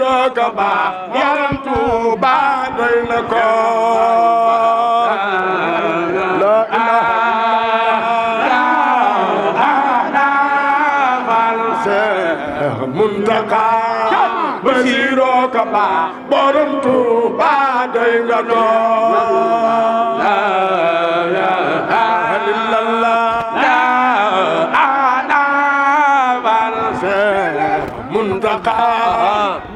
Basiru ka baax borom Tuuba doy na ko la ilaha Seex Muntaxa Basiru ka baax borom Tuuba doy na ko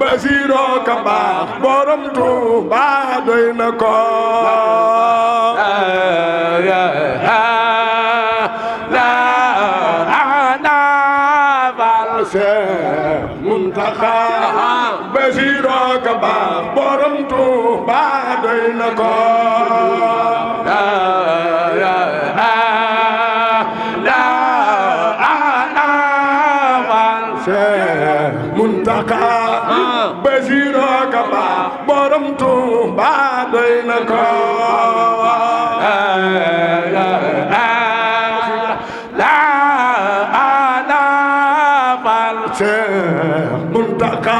Basiru ka baax borom Tuuba doy na ko Seex Muntaxa Basiru ka baax borom Tuuba doy na ko Seex Muntaxa Basiru ka baax borom Tuuba doy na ko Seex Muntaxa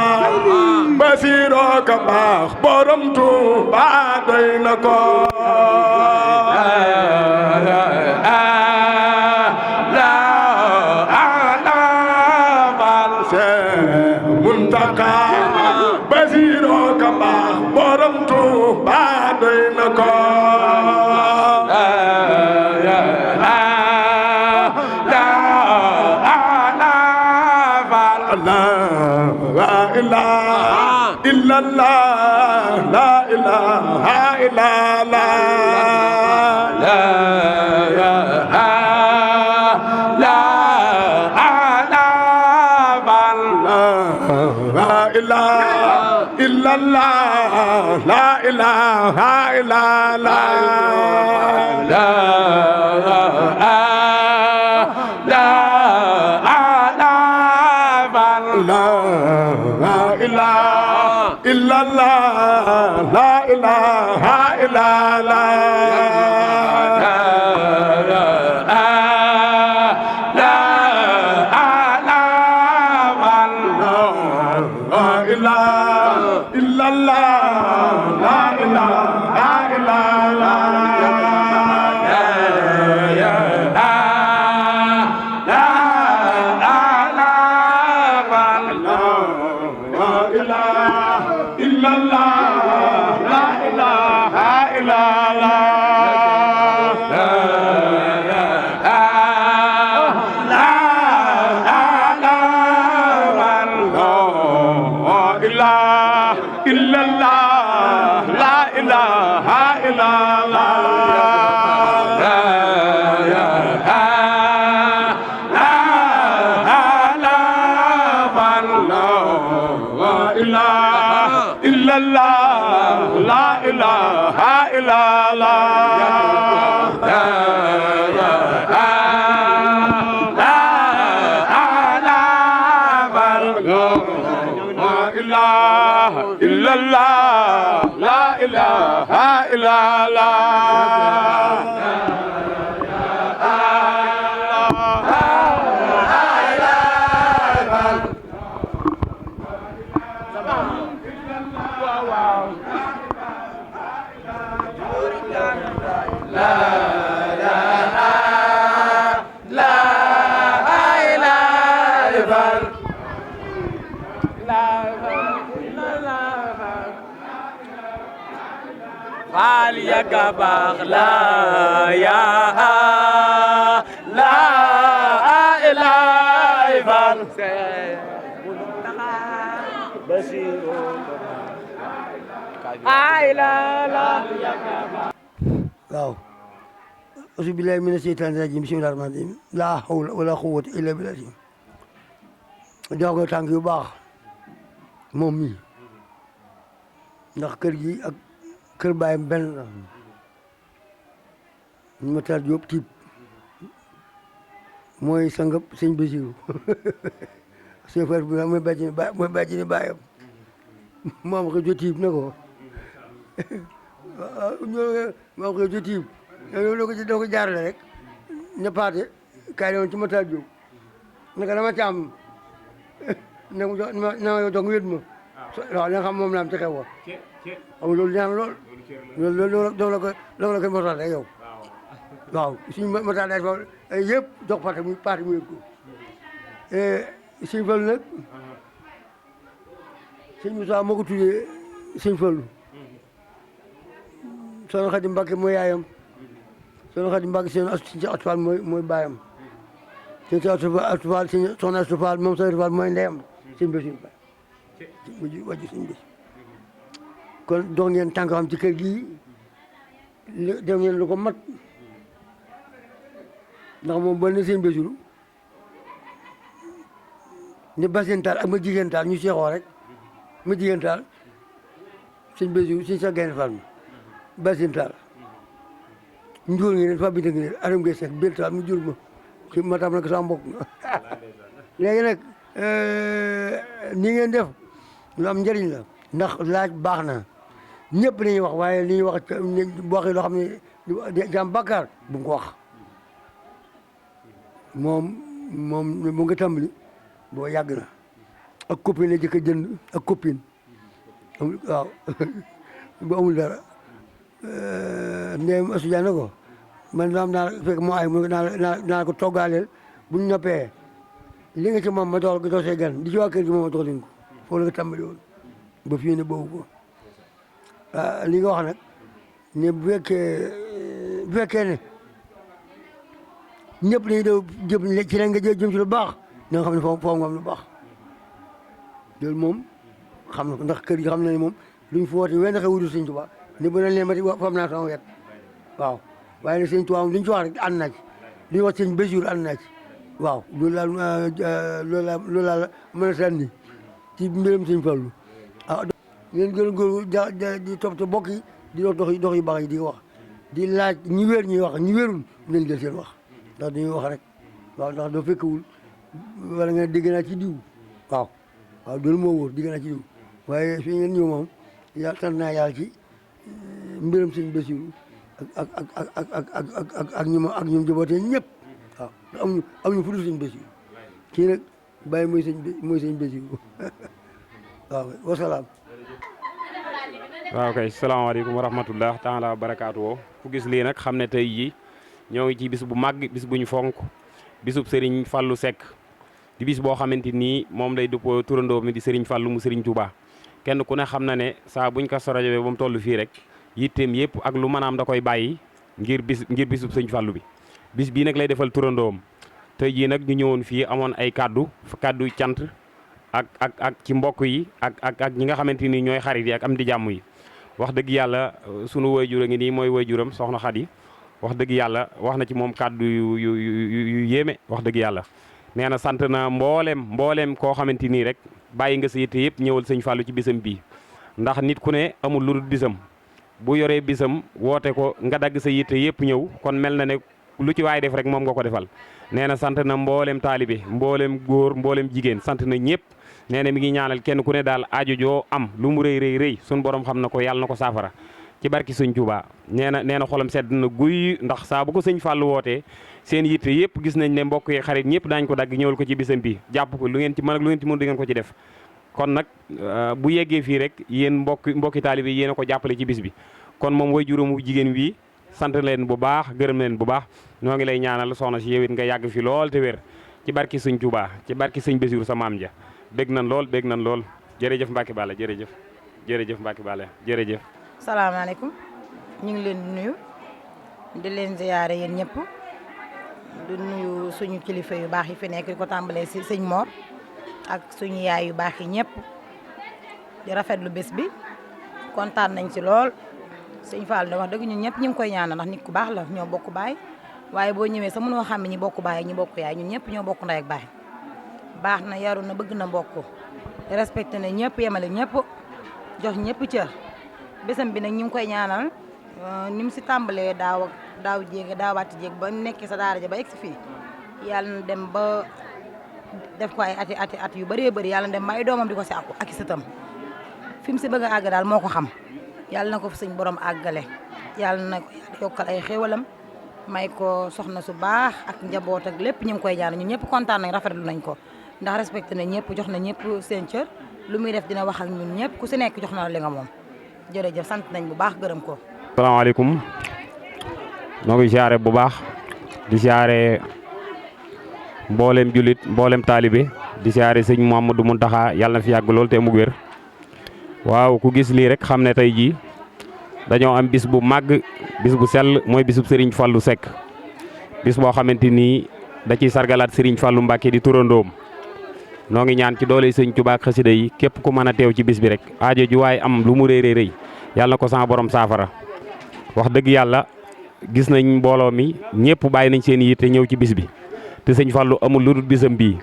Basiru ka baax borom Tuuba doy na ko Seex Muntaxa Basiru ka baax borom Tuuba doy na ko la ilaha illallah la ilaha illallah la ilaha illallah la ilaha illallah la ilaha Kabar la ya la ilaha Basiru waaw auzu billahi mina sheytaani rajim bismillahi rahmaani rahim laa hawla wala quwwata illa billah jox ko tànk yu baax moom mi ndax kër gi ak kër baayam benn la ñu ma taal Jóob tiib mooy sangab sëñ Basiru chauffeur bi mooy bàjjini baayam moom ko jo tiib na ko moom ko jo tiib doo ko jaarale rek ne paate kaay demoon ci ma taal Jóob naka dama caam na ma jox nga wét ma waaw li nga xam moom la am ci xew wa waaw loolu ñaan lool loolu la koy motal rek yow waaw suñu motal rek yëpp jox parti mu yëg ko Sëñ Fallu nag Sëñ Moussa moo ko tuddee Sëñ Fallu Soxna Xadi Mbàkke mooy yaayam Soxna Xadi Mbàkke seen Astu Faal mooy baayam seen Astu Faal seen Soxna Astu Faal moom Soxna Astu Faal mooy ndeyam sëñ Basiru Ba wàjju sëñ Basiru kon dox ngeen tànk xam ci kër gi def ngeen lu ko mat ndax moom ba ne sëñ Basiru ne Basine Tall ak ma jigéen Tall ñu seexoo rek ma jigéen Tall sëñ Basiru sëñ sa gaynde Fall mi Basine Tall njuur ngi ne fa bi ngi ne aram ngay seet biir Tall mu jur ma ci ma tam nag sama mbokk léegi nag ni ngeen def lu am njëriñ la ndax laaj baax na ñëpp dañuy wax waaye li ñuy wax bu waxee loo xam ne jàmm bàkkaar bu mu ko wax moom mu nga tàmbali boo yàgg na ak copine la jëkk a jënd ak copine waaw bu amul dara ndeyam asudian na ko man daam naa fekk moo ay mu naa ko toggaaleel buñ noppee li nga ci moom ma dox doo see gan di ci waa kër gi moom ma dox leen ko foofu la nga tàmbali woon ba fii ne boobu ko li nga wax nag ne bu fekkee ne ñëpp dañuy daw jëm ci la nga jëm ci lu baax na nga xam ne foofu nga am lu baax loolu moom xam na ko ndax kër gi xam na ne moom luñ fi woote wenn xew wudu Sëñ Tuubaa ne bu leen ma fam naa sama wet waaw waaye nag Sëñ Tuubaa moom luñ ci wax rek ànd naa ci li ñu wax Sëñ Basiru ànd naa ci waaw loolu laa mën a sànni ci mbiram Sëñ Fallu ah ngeen gën a góor di topp te bokk yi di dox yu baax yi di wax di laaj ñi wér ñuy wax ñi wérul nañ jël seen wax ndax dañuy wax rek waaw ndax doo fekkewul wala nga dégg naa ci diw waaw loolu moo wóor dégg naa ci diw waaye fi ngeen ñëw moom yàlla sant naa yàlla ci mbiram Sëñ Basiru ak ñoom jabootee ñëpp waaw amuñu fu dul Sëñ Basiru kii nag bàyyi mooy Sëñ Basiru waaw wasalaam. waaw kay salaamaaleykum wa rahmatullah taala wa barakaatu woo ku gis lii nag xam ne tey jii ñoo ngi ci bis bu màgg bis bu ñu fonk bisub Serigne Fallou Seck di bis boo xamante nii moom lay dëppoo turandoo mi di Serigne Fallou mu Serigne Touba kenn ku ne xam na ne saa buñ ko sorojowee ba mu toll fii rek yitteem yëpp ak lu mën a am da koy bàyyi ngir bisub Serigne Fallou bi bis bii nag lay defal turandoom tey jii nag ñu ñëwoon fii amoon ay kaddu cant ak ci mbokk yi ak ñi nga xamante ni ñooy xarit yi ak am di jàmm yi wax dëgg yàlla sunu waajur a ngi nii mooy waajuram soxna Xadi wax dëgg yàlla wax na ci moom kàddu yu yéeme wax dëgg yàlla nee na sant na mbooleem koo xamante nii rek bàyyi nga sa yitte yëpp ñëwal Sëñ Fallou ci bisam bii ndax nit ku ne amul lu dul bisam bu yoree bisam woote ko nga dagg sa yitte yëpp ñëw kon mel na ne lu ci waay def rek moom nga ko defal nee na sant na mbooleem taalibe mbooleem góor mbooleem jigéen sant na ñëpp nee na mi ngi ñaanal kenn ku ne daal aajo joo am lu mu rëy suñu borom xam na ko yàlla na ko saafara ci barki Sëñ Tuubaa nee na xolam sedd na guy ndax saa bu ko Sëñ Fallou wootee seen yitte yëpp gis nañ ne mbokk yi xarit ñëpp daañ ko dagg ñëwal ko ci bisam bi jàpp ko lu ngeen ci mën ak lu ngeen ci mën di ngeen ko ci def kon nag bu yeggee fii rek yéen mbokki taalibe yi yéen a ko jàppale ci bis bi kon moom way juróomu jigéen wi sant leen bu baax gërëm leen bu baax ñoo ngi lay ñaanal soxna si yow it nga yàgg fi lool te wér ci barki Sëñ Tuubaa ci barki Sëñ Basiru sa maam ja bég nan lool jërëjëf Mbacke Balla jërëjëf Mbacke Balla jërëjëf. salaamaaleykum ñu ngi leen di nuyu di leen ziyaare yéen ñëpp di nuyu suñu kilifa yu baax yi fi nekk di ko tàmbalee si sëñ Mor ak suñu yaay yu baax yi ñëpp di rafetlu bés bi kontaan nañ ci lool sëñ Fall da wax dëgg ñun ñëpp ñu ngi koy ñaanal ndax nit ku baax la ñoo bokk baay waaye boo ñëwee sa mënoo xam ne ñi bokk baay ñi bokk yaay ñun ñëpp ñoo bokk ndey ak baay baax na yaru na bëgg na mbokk respecté na ñëpp yemale ñëpp jox ñëpp cër bésam bi nag ñu ngi koy ñaanal ni mu si tàmbalee daawaati jéeg ba nekkee sa daara ja ba egg si fii yàlla na dem ba def ko ay at yu bëree bëri yàlla na dem ba ay doomam di ko si ak i sëtam fi mu si bëgg a àgg daal moo ko xam yàlla na ko fi suñ borom àggale yàlla na ko yokkal ay xéewalam may ko soxna su baax ak njaboot ak lépp ñu ngi koy ñaanal ñun ñëpp kontaan nañ rafetlu nañ ko ndax respecté na ñëpp jox na ñëpp seen cër lu muy def dina wax ak ñun ñëpp ku si nekk jox na la li nga moom jërëjëf sant nañ bu baax gërëm ko. asalaamaaleykum noo ngi siyaare bu baax di siyaare mboolem julit mboolem taalibe di siyaare sëñ Mouhamadou Mountakha yàlla na fi yàgg lool te mu wér waaw ku gis lii rek xam ne tey jii dañoo am bis bu màgg bis bu sell mooy bisub Serigne Fallou Seck bis boo xamante ni da ciy sargalaat Serigne Fallou Mbacké di turandoom noo ngi ñaan ci doole sëñ Tuubaa ak xasida yi képp ku mën a teew ci bis bi rek aajo ju waaye am lu mu rëy rëy yàlla na ko sama borom saafara wax dëgg yàlla gis nañ mbooloo mi ñëpp bàyyi nañ seen yitte ñëw ci bis bi te sëñ Fallou amul lu dul bisam bii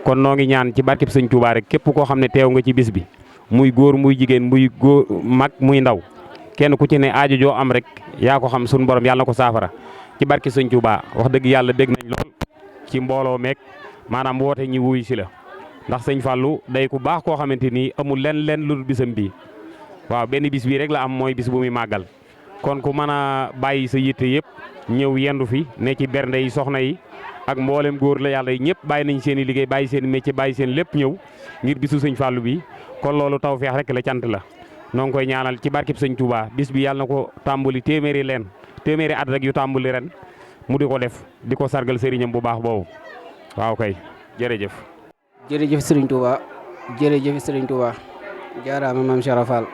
kon noo ngi ñaan ci barkeb sëñ Tuubaa rek képp koo xam ne teew nga ci bis bi muy góor muy jigéen muy góor mag muy ndaw kenn ku ci ne aajo joo am rek yaa ko xam suñu borom yàlla na ko saafara ci barke sëñ Tuubaa wax dëgg yàlla dégg nañ lool ci mbooloo meek maanaam woote ñi wuy si la ndax sëñ Fallou day ku baax koo xamante ni amul lenn lu dul bisam bii waaw benn bis bii rek la am mooy bis bu muy màggal kon ku mën a bàyyi sa yitte yëpp ñëw yendu fi ne ci bernde yi soxna yi ak mboolem góor la yàlla yi ñëpp bàyyi nañ seen i liggéey bàyyi seen i métier bàyyi seen lépp ñëw ngir bisu sëñ Fallou bi kon loolu tawfeex rek la cant la noo ngi koy ñaanal ci barkeb sëñ Touba bis bi yàlla na ko tàmbali téeméeri at rek yu tàmbali ren mu di ko def di ko sargal sëriñam bu baax boobu waaw kay jërëjëf. jërëjëf Serigne Touba jërëjëf Serigne Touba jaaraama maam Cheikh Fall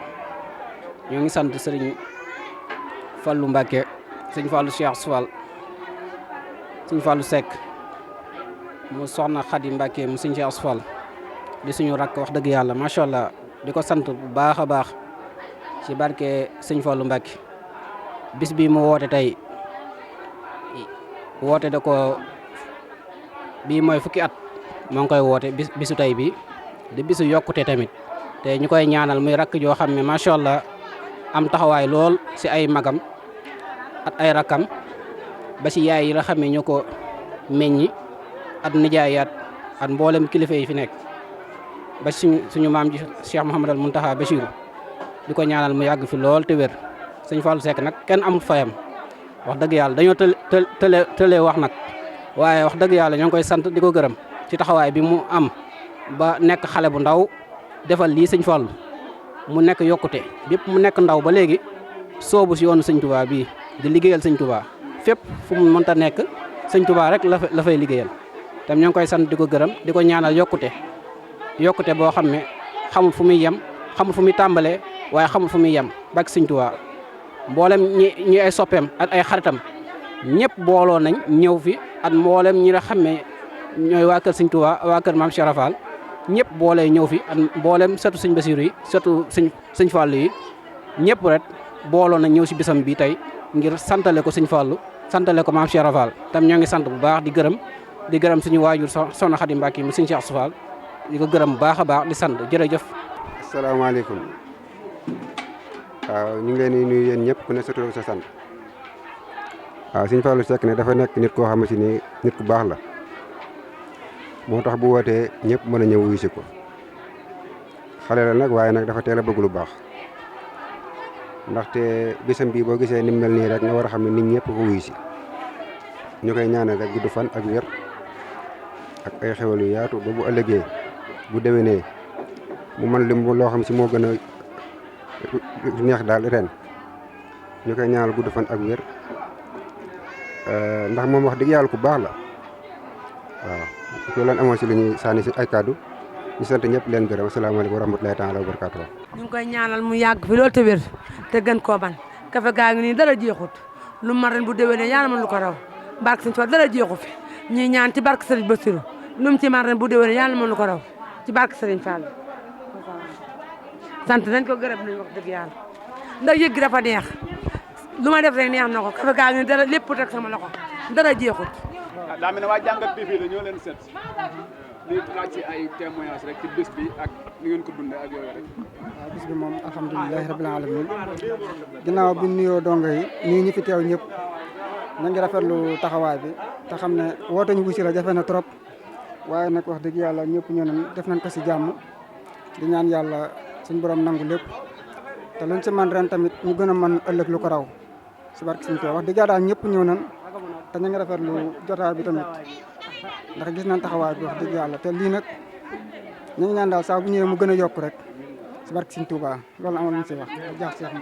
ñoo ngi sant Serigne Fallou Mbacké sëñ Fallou Cheikh Fall sëñ Fallou Seck mu soxna Khady Mbacké mu sëñ Cheikh Fall di suñu rakk wax dëgg yàlla macha allah di ko sant bu baax a baax ci barke sëñ Fallou Mbacké bis bi mu woote tey woote da ko bii mooy fukki at moo ngi koy woote bisu tey bi di bisu yokkute tamit te ñu koy ñaanal muy rakk joo xam ne macha allah am taxawaay lool si ay magam at ay rakkam ba si yaay yi nga xam ne ñoo ko meññi at nijaayaat at mboolem kilifa yi fi nekk ba suñu maam ji Cheikh Mouhamadal Mountakha Bachirou di ko ñaanal mu yàgg fi lool te wér sëñ Fallou Seck nag kenn amul fayam wax dëgg yàlla dañoo tëlee wax nag waaye wax dëgg yàlla ñoo ngi koy sant di ko gërëm ci taxawaay bi mu am ba nekk xale bu ndaw defal lii sëñ Fallou mu nekk yokkute bépp mu nekk ndaw ba léegi soobu si yoonu sëñ Touba bii di liggéeyal sëñ Touba fépp fu mu mënta nekk sëñ Touba rek la fay liggéeyal tam ñoo ngi koy sant di ko gërëm di ko ñaanal yokkute boo xam ne xamul fu muy yem xamul fu muy tàmbalee waaye xamul fu muy yem bak sëñ Touba mboolem ñi ay soppeem ak ay xaritam ñëpp booloo nañ ñëw fi at mboolem ñi nga xam ne ñooy waa kër sëñ Touba waa kër maam Cheikh Fall ñëpp boolee ñëw fi at mboolem sëtu sëñ Basiru yi sëtu sëñ Fallou yi ñëpp rek booloo nañ ñëw si bisam bi tey ngir santale ko sëñ Fallou santale ko maam Cheikh Fall tam ñoo ngi sant bu baax di gërëm suñu waajur soxna Khady Mbacké mu sëñ Cheikh Fall di ko gërëm bu baax a baax di sant jërëjëf. asalaamaaleykum waaw ñu ngi leen di nuyu yéen ñëpp ku ne sa tur ak sa sant waaw sëñ Fallou Seck ne dafa nekk nit koo xamante ni nit ku baax la moo tax bu wootee ñëpp mën a ñëw wuyu si ko xale la nag waaye nag dafa teel a bëgg lu baax ndaxte bisam bii boo gisee ni mu mel nii rek nga war a xam ne nit ñëpp ko wuyu si ñu koy ñaanal rek gudd fan ak wér ak ay xewal yu yaatu ba bu ëllëgee bu déwénee mu mën lim loo xam si moo gën a neex daal ren ñu koy ñaanal gudd fan ak wér ndax moom wax dëgg yàlla ku baax la waaw loolu lañ amoon si lu ñuy sànni si ay kàddu ñu sant ñëpp leen gërëm asalaamaaleykum wa rahmatulahi taala wa barakaatu. ñu ngi koy ñaanal mu yàgg fi loolu te wér te gën koo ban kafe gaa ngi nii dara jeexut lu ma ren bu déwénee yàlla mën lu ko raw barke Sëñ Fall dara jeexu fi ñuy ñaan ci barke Sëriñ Bassirou lu mu ci man ren bu déwénee yàlla mën lu ko raw ci barke Sëriñ Fall sant nañ ko gërëm nañ wax dëgg yàlla ndax yëg gi dafa neex lu ma def rek neex na ko kafe gaa ngi nii dara lépp teg sama loxo dara jeexut. daa mel ne waa Jàngat TV dañoo leen seet li laaj ci ay témoignage rek ci bés bi ak ni ngeen ko dundee ak yooyu rek. waaw bis bi moom alhamdulilahi rabbil alamin ginnaaw bi nuyoo dongo yi nii ñi fi teew ñëpp ñu ngi rafetlu taxawaay bi te xam ne woote ñu wusi la jafe na trop waaye nag wax dëgg yàlla ñëpp ñoo nañ def nañ ko si jàmm di ñaan yàlla suñ borom nangu lépp te luñ si man ren tamit ñu gën a mën ëllëg lu ko raw si barke suñu wax dëgg yàlla daal ñëpp ñëw nañ te ñu ngi rafetlu jotaay bi tamit ndax gis nañ taxawaay bi wax dëgg yàlla te lii nag ñu ngi ñaan daal saa bu ñëwee mu gën a yokk rek si barke Sëñ Touba loolu amoon nañu si wax jaax Cheikh.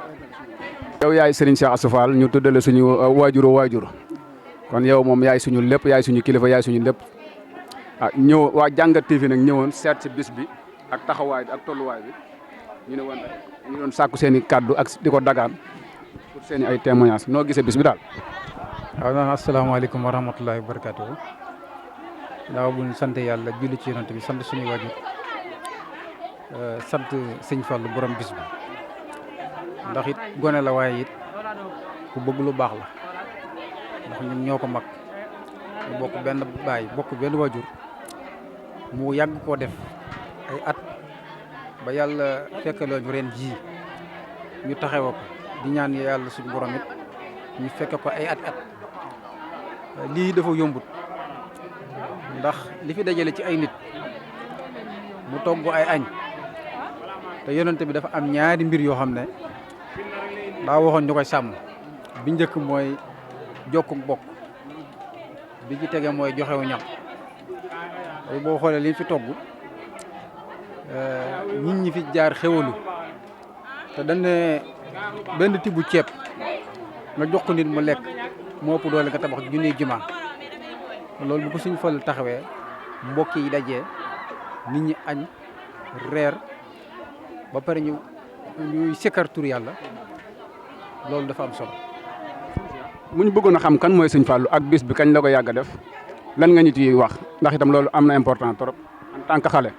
yow yaay Serigne Cheikh Astou Fall ñu tuddale suñu waajur kon yow moom yaay suñu lépp yaay suñu kilifa yaay suñu lépp ñëw waa Jàngat TV nag ñëwoon seet si bis bi ak taxawaay bi ak tolluwaay bi ñu ne woon ñu doon sàkku seen i kaddu ak di ko dagaan pour seen i ay témoignages noo gisee bis bi daal. waaw naan asalaamaaleykum wa rahmatullahi wa barakatuh daaw bu ñu sant yàlla julli ci yonent bi sant suñuy waajur sant sëñ Fallu borom bis bi ndax it gone la waaye it ku bëgg lu baax la ndax ñun ñoo ko mag ñu bokk benn baay bokk benn waajur mu yàgg koo def ay at ba yàlla fekkaloo ñu ren ji ñu taxawa ko di ñaan yàlla suñu borom it ñu fekk ko ay at lii dafa yombut ndax li fi dajale ci ay nit mu togg ay añ te yonente bi dafa am ñaari mbir yoo xam ne daa waxoon ñu koy sàmm bi njëkk mooy jokku bokk bi ci tege mooy joxewu ñam tey boo xoolee li fi togg nit ñi fi jaar xewalu te dañ ne benn tibb ceeb nga jox ko nit mu lekk moo ëpp doole nga tabax junniy jumaa loolu bu ko suñu fal taxawee mbokk yi dajee nit ñi añ reer ba pare ñuy sikkar tur yàlla loolu dafa am solo. mu ñu bëggoon a xam kan mooy sëñ Fallou ak bis bi kañ la ko yàgg a def lan nga ñu ciy wax ndax itam loolu am na important trop en tant que xale.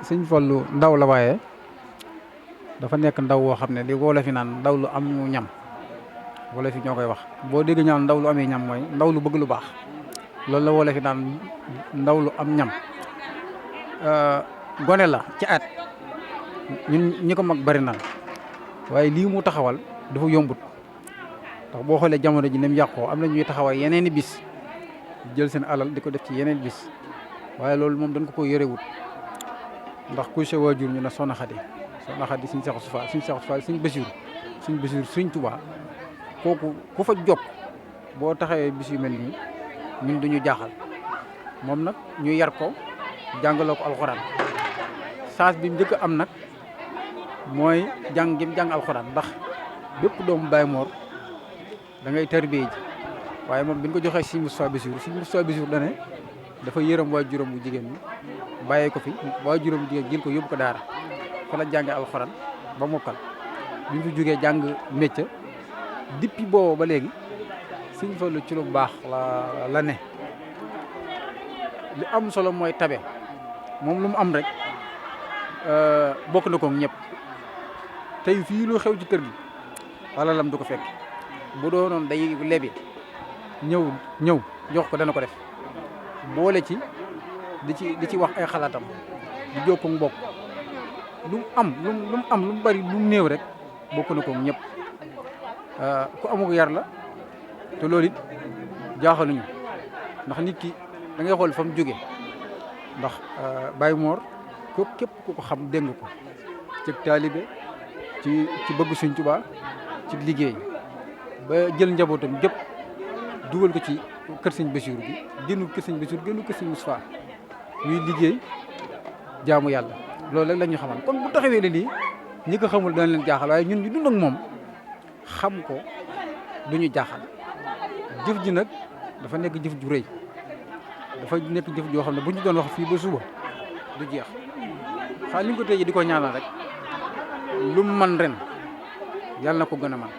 sëñ Fallou ndaw la waaye dafa nekk ndaw woo xam ne li wolof fi naan ndaw lu am ñam wolof fi ñoo koy wax boo dégg ñaan ndaw lu amee ñam mooy ndaw lu bëgg lu baax loolu la wolof fi naan ndaw lu am ñam gone la ci at ñun ñi ko mag bari na waaye lii mu taxawal dafa yombut ndax boo xoolee jamono ji ni mu yàqoo am na ñuy taxawal yeneen i bis jël seen alal di ko def ci yeneen bis waaye loolu moom dañ ko yorewut ndax kuy sa waajur ñu ne Soxna Xadi suñ Seex Astou Fall suñ Basiru suñ Tuubaa kooku ku fa jokk boo taxawee bis yu mel nii ñun duñu jaaxal moom nag ñu yar ko jàngaloo ko alxuraan saas bi njëkk am nag mooy jàng gi jàng alxuraan ndax bépp doomu Baay Moor da ngay tarbiyee ji waaye moom bi ñu ko joxee Sëñ Moustapha Bassirou dane dafa yërëm waajuram bu jigéen ñi bàyyee ko fi waajuram bu jigéen jël ko yóbbu ko daara fa la jàngee alxuraan ba mokkal bi ñu fi jógee jàng métier depuis boobu ba léegi Sëñ Fallu ci lu baax la ne li am solo mooy tabe moom lu mu am rek bokk na ko ñëpp tey fii lu xew ci kër gi alalam du ko fekk bu doonoon day lebi ñëw jox ko dana ko def boole ci di ci wax ay xalaatam di jokko mbokk lu mu am lu mu bari lu mu néew rek bokk na ko ñëpp ku amul yar la te loolu it jaaxaluñu ndax nit ki da ngay xool fa mu jóge ndax Baye Mor ko képp ku ko xam dégg ko ci taalibe ci bëgg Sëñ Tuubaa ci liggéey ba jël njabootam jëpp dugal ko ci kër Sëñ Bassirou bi génnu kër Sëñ Bassirou génnu kër Sëñ Moustapha ñuy liggéey jaamu yàlla loolu rek la ñu xamal kon bu taxawee lii ñi ko xamul dana leen jaaxal waaye ñun ñu dund ak moom xam ko duñu jaaxal jëf ji nag dafa nekk jëf ju rëy dafa nekk jëf joo xam ne bu ñu doon wax fii ba suba du jeex xaalis li ñu ko tëjee di ko ñaanal rek lu mu man ren yàlla na ko gën a man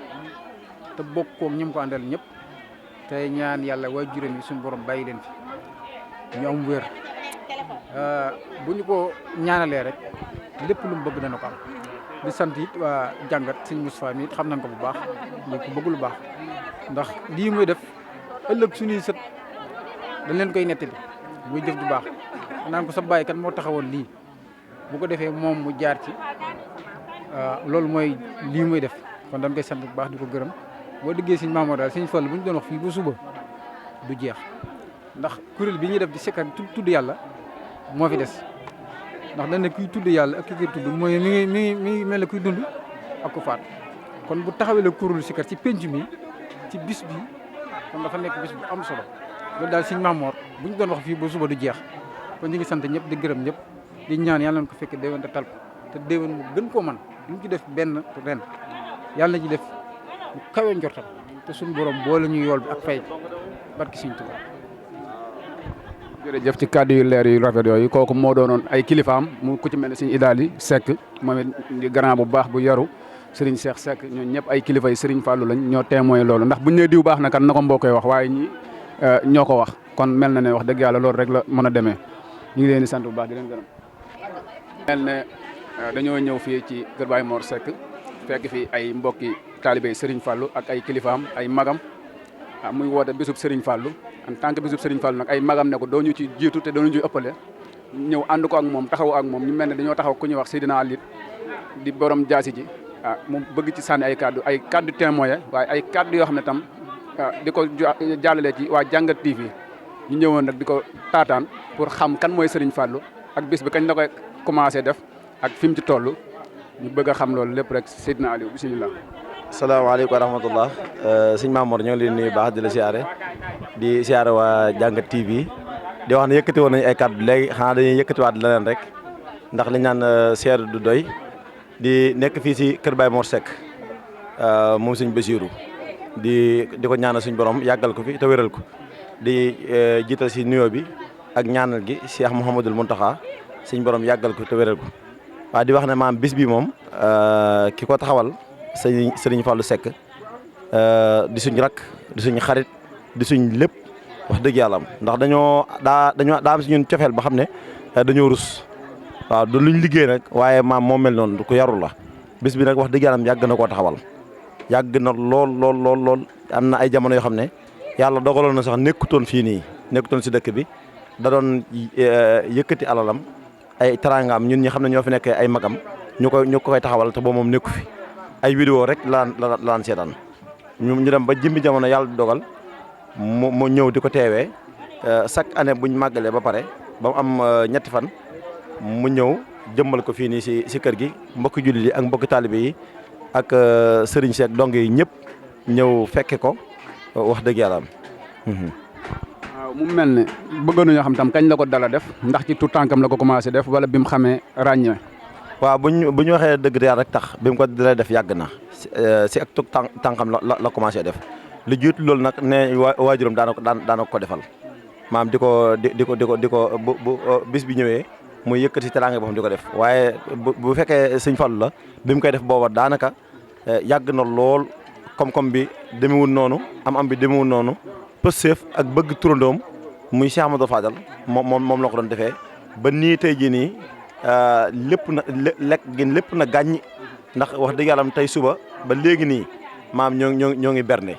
te bokkoo ak ñi mu ko àndal ñëpp tey ñaan yàlla waajuram yi suñu borom bàyyi leen fi ñu am wér bu ñu ko ñaanalee rek lépp lu mu bëgg dana ko am di sant it waa Jàngat Sëñ Moustapha mi it xam nañ ko bu baax ñu ko bëgg lu baax ndax lii muy def ëllëg suñuy sët dañ leen koy nettali muy jëf du baax naan ko sa baay kat moo taxawoon lii bu ko defee moom mu jaar ci loolu mooy lii muy def kon dañ koy sant bu baax di ko gërëm boo diggee Sëñ Mamour daal Sëñ Fall bu ñu doon wax fii ba suba du jeex ndax kuréel bi ñuy def di sikkar tudd yàlla moo fi des ndax dañ ne kuy tudd yàlla ak ki koy tudd mooy mi ngi mel ne kuy dund ak ku faat kon bu taxawee la kuréelu sikkar ci penc mi ci bis bi kon dafa nekk bis bu am solo loolu daal Sëñ Mamour bu ñu doon wax fii ba suba du jeex kon ñu ngi sant ñëpp di gërëm ñëpp di ñaan yàlla nañ ko fekk déwén te tal ko te déwén mu gën koo man li mu ci def benn ren yàlla na ci def mu kawe njortam te suñu borom boole ñu yool bi ak fay barki Sëriñ Tuubaa. jërëjëf ci kàddu yu leer yu rafet yooyu kooku moo doonoon ay kilifaam mu ku ci mel ne Sëriñ Idaali Seck moom it di grand bu baax bu yaru Serigne Cheikh Seck ñoo ñëpp ay kilifa yi Serigne Fallou lañ ñoo témoin loolu ndax buñ nee diw baax na kan na ko mbokk wax waaye ñi ñoo ko wax kon mel na ne wax dëgg yàlla loolu rek la mën a demee ñu ngi leen di sant bu baax di leen gërëm. mel ne dañoo ñëw fii ci Kër Baye Mor Seck fekk fii ay mbokki taalibe Serigne Fallou ak ay kilifaam ay magam muy woote bisub Serigne Fallou en tant que bisub Serigne Fallou nag ay magam ne ko doo ñu ci jiitu te doo ñu ci ëppale ñëw ànd ko ak moom taxaw ak moom ñu mel ne dañoo taxaw ku ñuy wax Seydina Ali di borom jaasi ji mu bëgg ci sànni ay kaddu témoin waaye ay kaddu yoo xam ne tam di ko jàllale ci waa Jàngat TV ñu ñëwoon nag di ko taataan pour xam kan mooy Serigne Fallou ak bis bi kañ la koy commencé def ak fi mu ci toll ñu bëgg a xam loolu lépp rek Seydina Aliou bisimilah. salaamaaleykum wa rahmatullah sëñ Mamour ñoo ngi leen nuyu baax di la siyaare waa Jàngat TV di wax ne yëkkati woon nañu ay kaddu léegi xanaa dañuy yëkkatiwaat leneen rek ndax li ñaan seer du doy di nekk fii si Kër Baye Mor Seck moom sëñ Bassirou di ko ñaanal suñ borom yàggal ko fi te wéral ko di jiital si nuyoo bi ak ñaanal gi Cheikh Mouhamadul Mountakha suñ borom yàggal ko te wéral ko waaw di wax ne maam bis bi moom ki ko taxawal Serigne Fallou Seck di suñ rak di suñ xarit di suñ lépp wax dëgg yàlla am ndax dañoo am si ñun cofeel ba xam ne dañoo rus waaw du luñ liggéey nag waaye maam moo mel noonu du ko yarul la bis bi nag wax dëgg yàlla am yàgg na koo taxawal yàgg na lool am na ay jamono yoo xam ne yàlla dogaloon na sax nekkutoon fii nii nekkutoon si dëkk bi da doon yëkkati alalam ay teraangaam ñun ñi xam ne ñoo fi nekk ay magam ñu koy taxawal te boobu moom nekku fi ay vidéo rek laan seetaan ñu dem ba jëmbi jamono yàlla dogal mu ñëw di ko teewee chaque année buñ màggalee ba pare ba mu am ñetti fan mu ñëw jëmmal ko fii nii si kër gi mbokki jullit yi ak mbokki taalibe yi ak Serigne Seck dong yi ñëpp ñëw fekke ko wax dëgg yàlla am. waaw mu mel ne bëggoon nañoo xam tam kañ la ko dala def ndax ci tout tànkam la ko commencé def wala bi mu xamee ràññee. waaw bu ñu waxee dëgg de rek tax bi mu ko dalee def yàgg na si ak tout tànkam la commencé def lu jiitu loolu nag ne waajuram daana ko defal maam di ko bu bis bi ñëwee. muy yëkkati teraanga boo xam di ko def waaye bu fekkee sëñ Fallou la bi mu koy def booba daanaka yàgg na lool koom-koom bi demewul noonu am bi demewul noonu pëseef ak bëgg turandoom muy Cheikh Amadou Fadal moom la ko doon defee ba nii tey jii nii lépp na lekk gi lépp na gàññi ndax wax dëgg yàlla tey suba ba léegi nii maam ñoo ngi bernde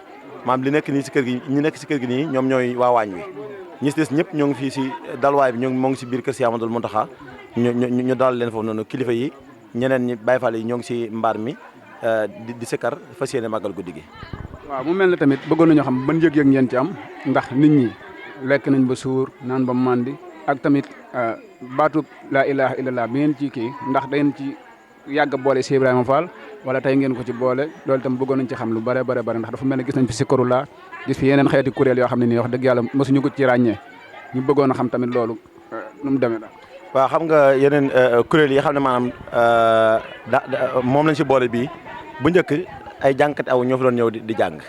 maam li nekk nii si kër gi ñi nekk si kër gi nii ñoom ñooy waa waañ wi ñi si des ñëpp ñoo ngi fii si dalwaay bi moo ngi si biir kër si Amadou Mountakha ñu dalal leen foofu noonu kilifa yi ñeneen ñi Baye Fall yi ñoo ngi si mbaar mi di sikkar fas yéene màggal guddi gi. waaw mu mel ne tamit bëggoon nañoo xam ban yëg-yëg ngeen ci am ndax nit ñi lekk nañ ba suur naan ba mandi ak tamit baatub laa ilaha illallah bi ngeen ci kii ndax da ngeen ci yàgg boole si Ibrahima Fall wala tey ngeen ko ci boole loolu itam bëggoon nañ ci xam lu bare ndax dafa mel ne gis nañ fi sikkaru laa gis fi yeneen xeeti kuréel yoo xam ne nii wax dëgg yàlla mosuñu ko ci ràññee ñu bëggoon a xam tamit loolu nu mu demee daal. waaw xam nga yeneen kuréel yi xam ne maanaam moom lañ si boole bii bu njëkk ay jàngkat aw ñoo fi doon ñëw di jàng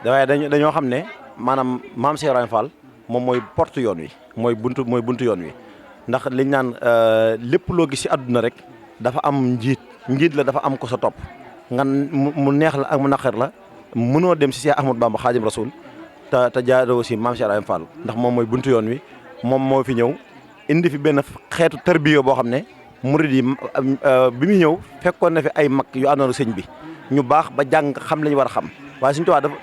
waaye dañoo xam ne maanaam maam Cheikh Ibrahima Fall moom mooy porte yoon wi mooy buntu yoon wi ndax liñ naan lépp loo gis si àdduna rek dafa am njiit la dafa am ko sa topp ngan mu neex la ak mu naqar la mënoo dem si Cheikh Ahmadou Bamba Xaadim Rasul te jaaroo si maam Cheikh Ibrahima Fall ndax moom mooy buntu yoon wi moom moo fi ñëw indi fi benn xeetu tarbiya boo xam ne murid yi bi muy ñëw fekkoon na fi ay mag yu àndoon sëñ bi ñu baax ba jàng xam lañu war a xam waaye suñu tubaab dafa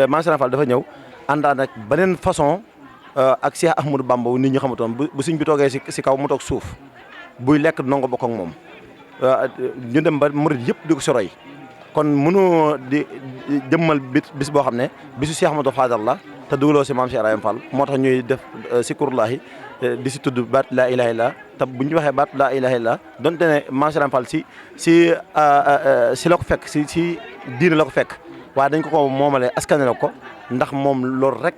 maam Cheikh Ibrahima Fall dafa ñëw àndaan ak beneen façon ak Cheikh Ahmadou Bamba nit ñi xamatoon bu sëñ bi toogee si kaw mu toog suuf buy lekk nongo bokk ak moom ñu dem ba murid yëpp di ko soroy kon mënoo di jëmmal bis boo xam ne bisu Cheikh Ahmadou Fadal la te dugaloo si maam Cheikh Ibrahima Fall moo tax ñuy def sikurullahi di si tudd baat laa ilaha illa te bu ñu waxee baat laa ilaha illa donte ne maam Cheikh Ibrahima Fall si la ko fekk si diine la ko fekk waaye dañ ko moomale askanale ko ndax moom loolu rek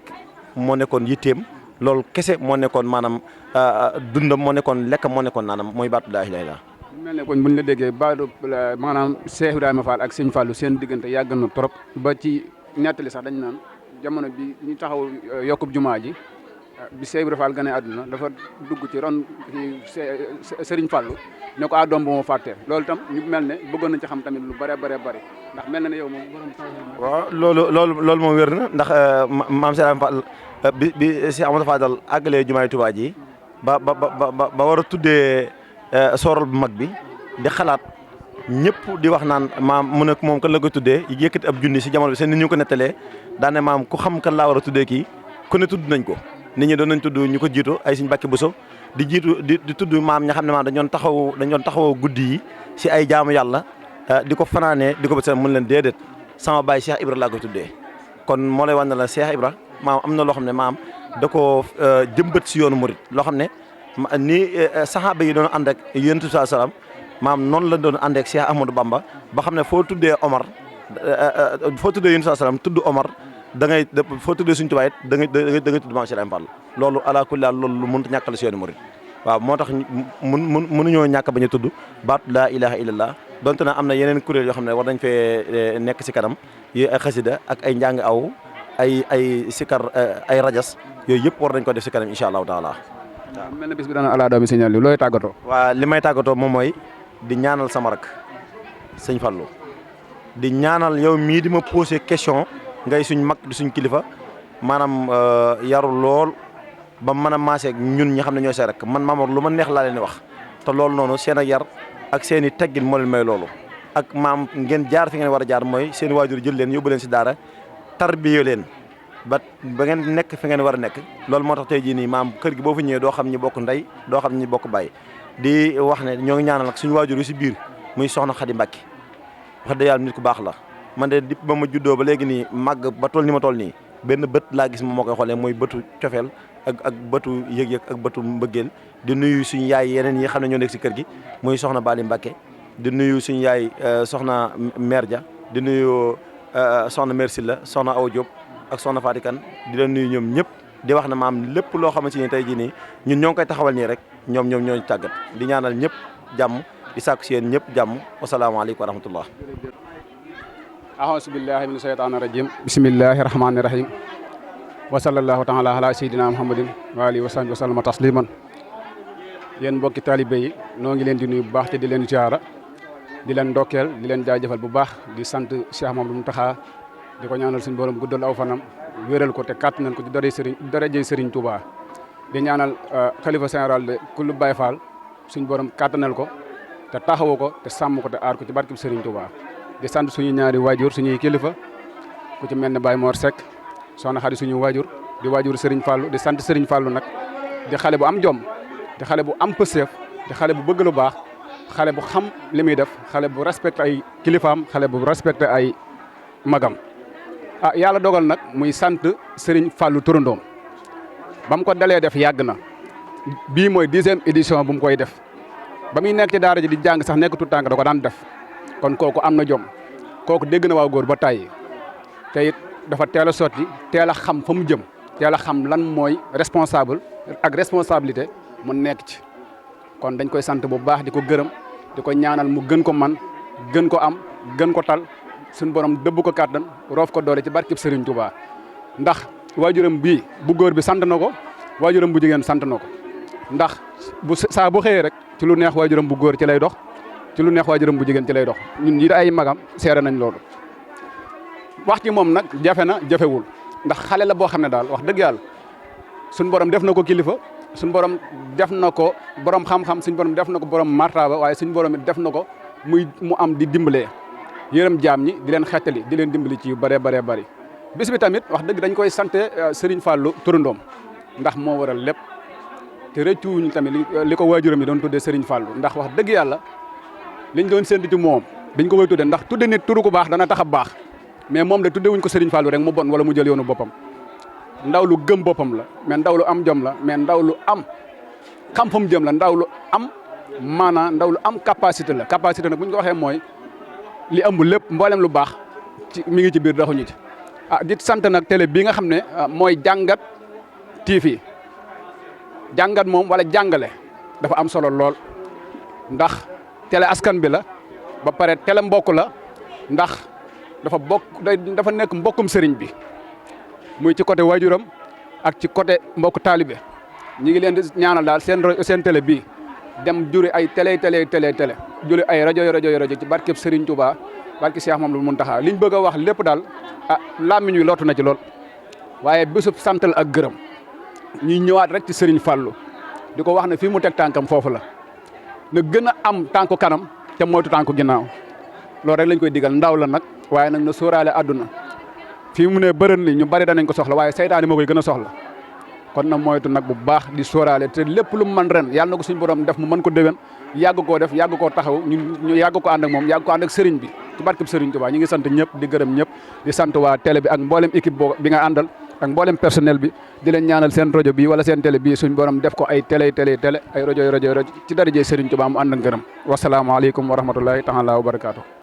moo nekkoon yitteem loolu kese moo nekkoon maanaam dundam moo nekkoon lekkam moo nekkoon naanam mooy baatu laa ilaaha illallaah. mel ne kon buñ la déggee baatu maanaam Cheikh Ibrahima Fall ak Sëñ Fallou seen diggante yàgg na trop ba ci nettali sax dañ naan jamono bi ñu taxaw yokkub jumaa ji bi Cheikh Ibrahima Fall gane àdduna dafa dugg ci ron Serigne Fallou ne ko doom bu ma fàttee loolu tam ñu mel ne bëggoon nañ ci xam tamit lu bare ndax mel na ne yow moom borom waaw loolu moom wér na ndax maam Cheikh Ibrahima Fall bi Cheikh Amadou Fadal àggalee jumaay Tuubaa ji ba war a tuddee soorol bu mag bi di xalaat ñëpp di wax naan maam mu ne moom kan la ko tuddee yëkkati ab junni si jamono bi seen nit ñu ko nettalee daane maam ku xam kan laa war a tuddee kii ku ne tudd nañ ko nit ñi doon nañ tudd ñu ko jiitu ay Sëñ Mbàkke Buso di jiitu di tudd maam ña xam ne maam dañoon taxaw guddi yi si ay jaamu yàlla di ko fanaanee di ko bët mun leen déedéet sama baay Cheikh Ibra laa ko tuddee kon moo lay wan ne la Cheikh Ibra maam am na loo xam ne maam da ko jëmbat si yoonu murit loo xam ne ni saxaaba yi doon ànd ak Yonent bi salaam maam noonu la doon ànd ak Cheikh Ahmadou Bamba ba xam ne foo tuddee Omar foo tuddee Yonent bi salaam tudd Omar da ngay foo tuddee Sëñ Tuubaa it da ngay tudd maam Cheikh Ibrahima Fall loolu ala kulli haal loolu lu mënut a ñàkkal si yoonu murit waaw moo tax mënuñoo ñàkk bañ a tudd baatu laa ilaaha illallah donte na am na yeneen kuréel yoo xam ne war nañ fee nekk si kanam yi ay xasida ak ay njàng aw ay sikar ay rajas yooyu yëpp war nañ ko def si kanam incha allahu taala waaw mel na bis bi dana ala doomi signal looy tàggatoo. waaw li may tàggatoo moom mooy di ñaanal sama rak Sëñ Fallou di ñaanal yow mii di ma posé question ngay suñ mag di suñ kilifa maanaam yaru lool ba mën a maasee ñun ñi xam ne ñooy see rek man Mamor lu ma neex laa leen di wax te loolu noonu seen ak yar ak seen i teggin moo leen may loolu ak maam ngeen jaar fi ngeen war a jaar mooy seen waajur jël leen yóbbu leen si daara tarbiye leen ba ngeen nekk fi ngeen war a nekk loolu moo tax tey jii nii maam kër gi boo fi ñëwee doo xam ñi bokk ndey doo xam ñi bokk baay di wax ne ñoo ngi ñaanal ak suñu waajur yi si biir muy soxna Xadi Mbàkke wax dëgg yàlla nit ku baax la man de dipp ba ma juddoo ba léegi nii màgg ba toll ni ma toll nii benn bët laa gis moom moo koy xoolee mooy bëtu cofeel ak bëtu yëg-yëg ak bëtu mbëggeel di nuyu suñu yaay yeneen yi xam ne ñoo nekk si kër gi muy soxna Bali Mbàkke di nuyu suñu yaay soxna Mère Dia di nuyu soxna Mère Silla soxna Awa Diop ak soxna Fatikan di leen nuyu ñoom ñëpp di wax ne maam lépp loo xamante ni tey jii nii ñun ñoo ngi koy taxawal nii rek ñoom ñoo tàggat di ñaanal ñëpp jàmm di sàkku si yéen ñëpp jàmm wasalaamaaleykum wa rahmatullah ahousu billahi min sheytaani rajim bismillahi rahmani rahim wa sallallahu taala ala sayyidina muhammadin wa alihi wa sahbihi wa sallama tasliman yéen mbokki talibé yi noo ngi leen di nuyu bu baax te di leen ziara di leen ndokkeel di leen jaajëfal bu baax di sant Cheikh Mamadou Mountakha di ko ñaanal suñu borom guddal aw fanam wéral ko te kàttanal ko ci darajey Serigne Touba di ñaanal xalifa général de kullu Baye Fall suñu borom kàttanal ko te taxawu ko te sàmm ko te aar ko ci barkeb Serigne Touba di sant suñu ñaari waajur suñuy kilifa ku ci mel ne Baye Mor Seck soxna Xadi suñu waajur di waajur Serigne Fallou di sant Serigne Fallou nag di xale bu am jom di xale bu am pëseef di xale bu bëgg lu baax xale bu xam li muy def xale bu respecté ay kilifaam xale bu respecté ay magam yàlla dogal nag muy sant Serigne Fallou turandoom ba mu ko dalee def yàgg na bii mooy 10e édition bu mu koy def ba muy nekk ci daara ji di jàng sax nekk tout tànk da ko daan def kon kooku am na jom kooku dégg na waa góor ba tàyyi te it dafa teel a sotti teel a xam fa mu jëm teel a xam lan mooy responsable ak responsabilité mu nekk ci kon dañ koy sant bu baax di ko gërëm di ko ñaanal mu gën ko man gën ko am gën ko tal suñu borom dëbb ko kàttan roof ko doole ci barkib Serigne Touba ndax waajuram bii bu góor bi sant na ko waajuram bu jigéen sant na ko ndax saa bu xëyee rek ci lu neex waajuram bu góor ci lay dox ci lu neex waajuram bu jigéen ci lay dox ñun ñi ay magam seere nañ loolu wax ci moom nag jafe na jafewul ndax xale la boo xam ne daal wax dëgg yàlla suñu borom def na ko kilifa suñu borom def na ko borom xam-xam suñu borom def na ko borom martaba waaye suñu borom it def na ko mu am di dimbalee yërëm jaam ñi di leen xettali di leen dimbali ci yu bëree bëree bëri bis bi tamit wax dëgg dañ koy sante Serigne Fallou turandoom ndax moo waral lépp te rëccuwuñu tamit li ko waajuram yi doon tuddee Serigne Fallou ndax wax dëgg yàlla liñ doon séntu ci moom dañ ko koy tuddee ndax tudde nit turu ko baax dana tax a baax mais moom de tudde wuñ ko Serigne Fallou rek mu bon wala mu jël yoonu boppam ndaw lu gëm boppam la mais ndaw lu am jom la mais ndaw lu am xam fa mu jëm la ndaw lu am maanaam ndaw lu am capacité la capacité nag bu ñu ko waxee mooy li ëmb lépp mboolem lu baax ci mi ngi ci biir daxuñu ci di sant nag télé bii nga xam ne mooy jàngat TV jàngat moom wala jàngale dafa am solo lool ndax télé askan bi la ba pare télé mbokk la ndax dafa nekk mbokkum sëriñ bi muy ci côté waajuram ak ci côté mbokk taalibe ñi ngi leen di ñaanal daal seen télé bii dem juri ay télé juri ay rajo ci barkeb Serigne Touba barke Cheikh Mamadou Mountakha liñ bëgg a wax lépp daal làmmiñ wi lottu na ci lool waaye bésub santal ak gërëm ñuy ñëwaat rek ci Serigne Fallou di ko wax ne fii mu teg tànkam foofu la na gën a am tànku kanam te moytu tànku ginnaaw loolu rek lañ koy digal ndaw la nag waaye nag na sóoraale àdduna fii mu ne bërën li ñu bari danañ ko soxla waaye seytaane moo koy gën a soxla kon na moytu nag bu baax di sóoraale te lépp lu mu mën ren yàlla na ko suñu borom def mu mën ko déwén yàgg koo def yàgg koo taxaw ñu yàgg ko ànd ak moom yàgg ko ànd ak sëriñ bi ci barkeb Sëriñ Tuubaa ñu ngi sant ñëpp di gërëm ñëpp di sant waa télé bi ak mboolem équipe bi nga àndal ak mboolem personnel bi di leen ñaanal seen rajo bi wala seen télé bii suñu borom def ko ay télé ay rajo ci darajee Sëriñ Tuubaa mu ànd ak gërëm wasalaamaaleykum wa rahmatullahi taala wa barakaatu